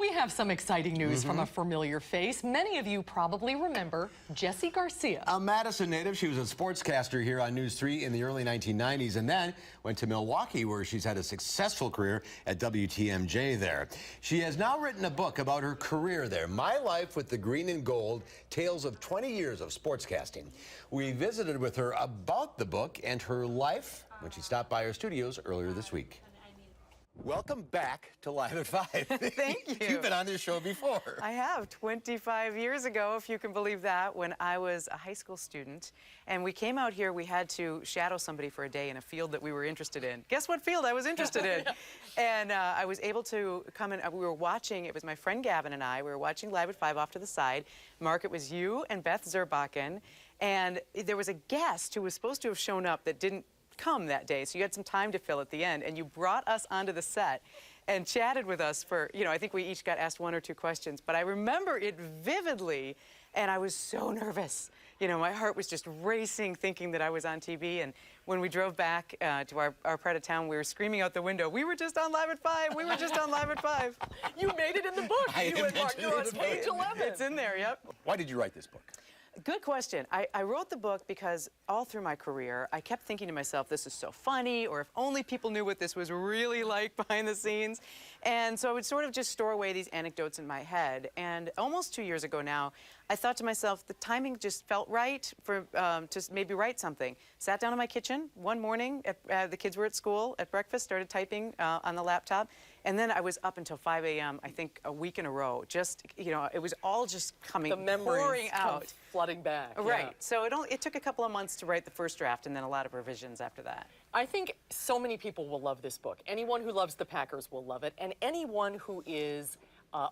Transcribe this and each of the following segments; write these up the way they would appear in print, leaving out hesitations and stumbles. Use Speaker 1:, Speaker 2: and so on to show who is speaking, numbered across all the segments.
Speaker 1: We have some exciting news from a familiar face. Many of you probably remember Jessie Garcia.
Speaker 2: A Madison native, she was a sportscaster here on News 3 in the early 1990s and then went to Milwaukee where she's had a successful career at WTMJ there. She has now written a book about her career there, My Life with the Green and Gold, Tales of 20 Years of Sportscasting. We visited with her about the book and her life when she stopped by our studios earlier this week. Welcome back to Live at 5.
Speaker 3: Thank you.
Speaker 2: You've been on this show before.
Speaker 3: I have, 25 years ago, if you can believe that, when I was a high school student. And we came out here, we had to shadow somebody for a day in a field that we were interested in. Guess what field I was interested in? And I was able to come in, we were watching, it was my friend Gavin and I, we were watching Live at 5 off to the side. Mark, it was you and Beth Zerbakken. And there was a guest who was supposed to have shown up that didn't come that day, so you had some time to fill at the end, and you brought us onto the set and chatted with us for, I think we each got asked 1 or 2 questions, but I remember it vividly, and I was so nervous. My heart was just racing, thinking that I was on TV, and when we drove back to our part of town, we were screaming out the window, "We were just on Live at 5! We were just on Live at 5!"
Speaker 1: You made it in the book. You and Mark, you're on page 11.
Speaker 3: It's in there, yep.
Speaker 2: Why did you write this book?
Speaker 3: Good question. I wrote the book because all through my career, I kept thinking to myself, this is so funny, or if only people knew what this was really like behind the scenes. And so I would sort of just store away these anecdotes in my head. And almost 2 years ago now, I thought to myself, the timing just felt right for to maybe write something. Sat down in my kitchen one morning, the kids were at school, at breakfast, started typing on the laptop. And then I was up until 5 a.m., I think a week in a row. Just, it was all just coming,
Speaker 1: the memories
Speaker 3: pouring out.
Speaker 1: Flooding back.
Speaker 3: Right.
Speaker 1: Yeah.
Speaker 3: So it took a couple of months to write the first draft and then a lot of revisions after that.
Speaker 1: I think so many people will love this book. Anyone who loves the Packers will love it, and anyone who is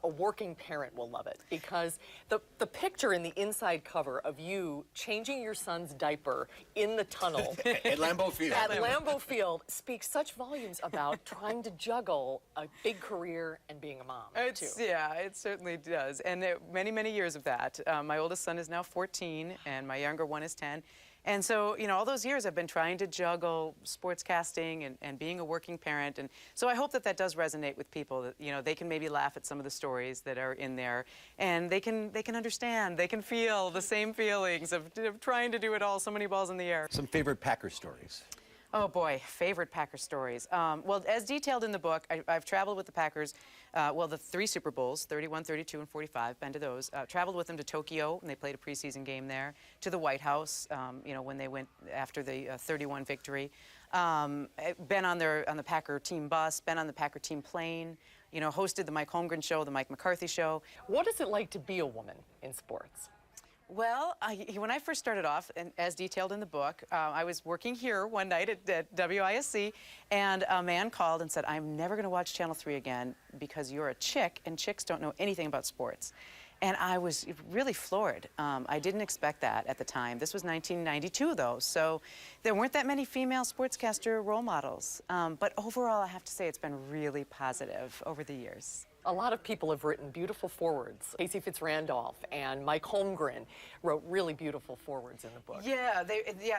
Speaker 1: a working parent will love it, because the picture in the inside cover of you changing your son's diaper in the tunnel
Speaker 2: At Lambeau Field.
Speaker 1: At Lambeau Field speaks such volumes about trying to juggle a big career and being a mom, too.
Speaker 3: Yeah, it certainly does. And many, many years of that. My oldest son is now 14, and my younger one is 10. And so, all those years I've been trying to juggle sportscasting and being a working parent. And so I hope that does resonate with people, that, they can maybe laugh at some of the stories that are in there. And they can understand, they can feel the same feelings of trying to do it all, so many balls in the air.
Speaker 2: Some favorite Packer stories.
Speaker 3: Oh boy, favorite Packer stories. Well, as detailed in the book, I've traveled with the Packers, the 3 Super Bowls, 31, 32, and 45, been to those. Traveled with them to Tokyo, and they played a preseason game there, to the White House, when they went after the 31 victory. Been on the Packer team bus, been on the Packer team plane, hosted the Mike Holmgren show, the Mike McCarthy show.
Speaker 1: What is it like to be a woman in sports?
Speaker 3: Well, when I first started off, and as detailed in the book, I was working here one night at WISC, and a man called and said, "I'm never going to watch Channel 3 again because you're a chick, and chicks don't know anything about sports." And I was really floored. I didn't expect that at the time. This was 1992, though, so there weren't that many female sportscaster role models. But overall, I have to say it's been really positive over the years.
Speaker 1: A lot of people have written beautiful forwards. Casey Fitzrandolph and Mike Holmgren wrote really beautiful forwards in the book.
Speaker 3: Yeah,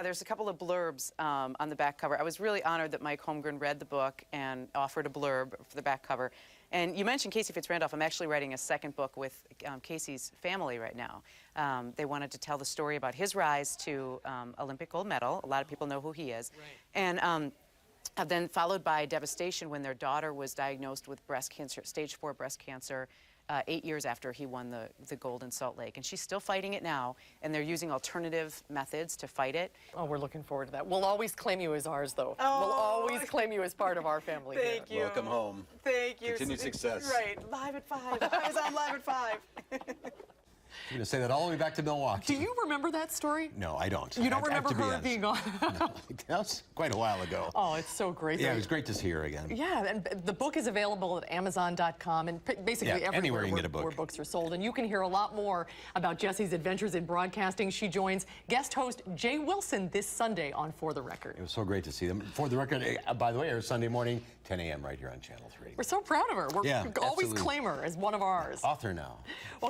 Speaker 3: there's a couple of blurbs on the back cover. I was really honored that Mike Holmgren read the book and offered a blurb for the back cover. And you mentioned Casey Fitzrandolph. I'm actually writing a second book with Casey's family right now. They wanted to tell the story about his rise to Olympic gold medal. A lot of people know who he is.
Speaker 1: Right.
Speaker 3: And then followed by devastation when their daughter was diagnosed with breast cancer, stage 4 breast cancer, 8 years after he won the gold in Salt Lake. And she's still fighting it now, and they're using alternative methods to fight it.
Speaker 1: Oh, we're looking forward to that. We'll always claim you as ours, though.
Speaker 3: Oh.
Speaker 1: We'll always claim you as part of our family.
Speaker 3: Thank you.
Speaker 2: Welcome home.
Speaker 3: Thank you.
Speaker 2: Continued success.
Speaker 3: Right, Live at 5. I was on Live at 5.
Speaker 2: You're going to say that all the way back to Milwaukee.
Speaker 1: Do you remember that story?
Speaker 2: No, I don't.
Speaker 1: You don't
Speaker 2: I have
Speaker 1: remember
Speaker 2: to be
Speaker 1: her
Speaker 2: honest.
Speaker 1: being on?
Speaker 2: No, that was quite a while ago.
Speaker 1: Oh, it's so great.
Speaker 2: Yeah, it was great to see her again.
Speaker 1: Yeah, and the book is available at Amazon.com and basically everywhere
Speaker 2: anywhere you can get a book.
Speaker 1: where books are sold. And you can hear a lot more about Jessie's adventures in broadcasting. She joins guest host Jay Wilson this Sunday on For the Record.
Speaker 2: It was so great to see them. For the Record, by the way, airs Sunday morning, 10 a.m. right here on Channel 3.
Speaker 1: We're so proud of her. We're always
Speaker 2: absolutely.
Speaker 1: claim her as one of ours.
Speaker 2: Author now.
Speaker 1: Well,